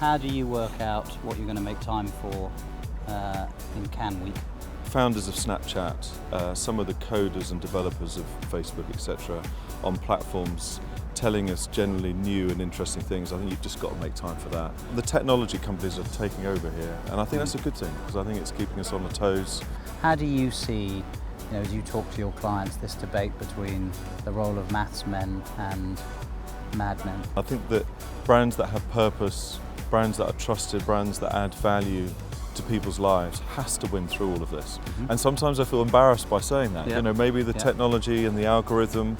How do you work out what you're going to make time for in Cannes Week? Founders of Snapchat, some of the coders and developers of Facebook, etc., on platforms telling us generally new and interesting things. I think you've just got to make time for that. The technology companies are taking over here, and I think that's a good thing, because I think it's keeping us on the toes. How do you see, as you talk to your clients, this debate between the role of maths men and madmen? I think that brands that have purpose, brands that are trusted, brands that add value to people's lives has to win through all of this. And sometimes I feel embarrassed by saying that. Yeah. Maybe the technology and the algorithm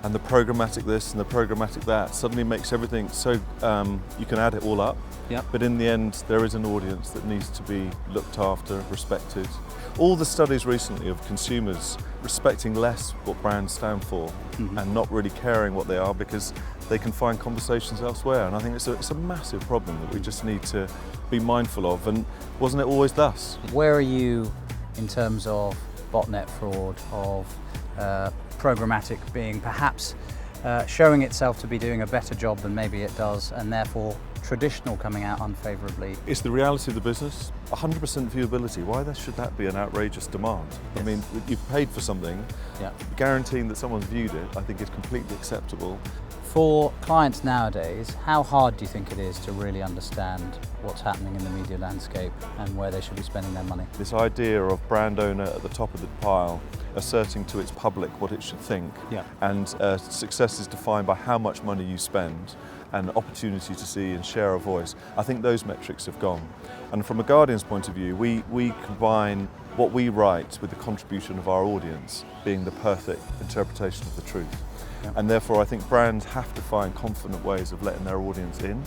and the programmatic this and the programmatic that suddenly makes everything so you can add it all up. Yep. But in the end, there is an audience that needs to be looked after, respected. All the studies recently of consumers respecting less what brands stand for and not really caring what they are because they can find conversations elsewhere. And I think it's a massive problem that we just need to be mindful of. And wasn't it always thus? Where are you in terms of botnet fraud, of programmatic being perhaps showing itself to be doing a better job than maybe it does, and therefore traditional coming out unfavourably? It's the reality of the business. 100% viewability. Why should that be an outrageous demand? Yes. I mean, you've paid for something. Yeah. Guaranteeing that someone's viewed it, I think, is completely acceptable. For clients nowadays, how hard do you think it is to really understand what's happening in the media landscape and where they should be spending their money? This idea of brand owner at the top of the pile, asserting to its public what it should think, and success is defined by how much money you spend and opportunity to see and share a voice. I think those metrics have gone. And from a Guardian's point of view, we combine what we write with the contribution of our audience being the perfect interpretation of the truth. And therefore I think brands have to find confident ways of letting their audience in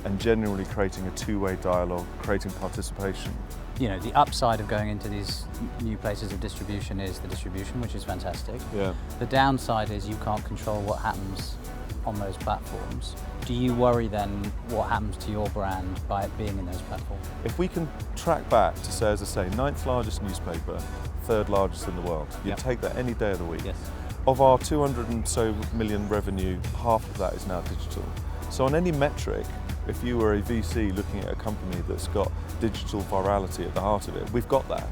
and genuinely creating a two-way dialogue, creating participation. The upside of going into these new places of distribution is the distribution, which is fantastic. Yeah. The downside is you can't control what happens on those platforms. Do you worry then what happens to your brand by it being in those platforms? If we can track back to, say, as I say, 9th largest newspaper, 3rd largest in the world, you take that any day of the week. Yes. Of our 200 and so million revenue, half of that is now digital. So on any metric, if you were a VC looking at a company that's got digital virality at the heart of it, we've got that.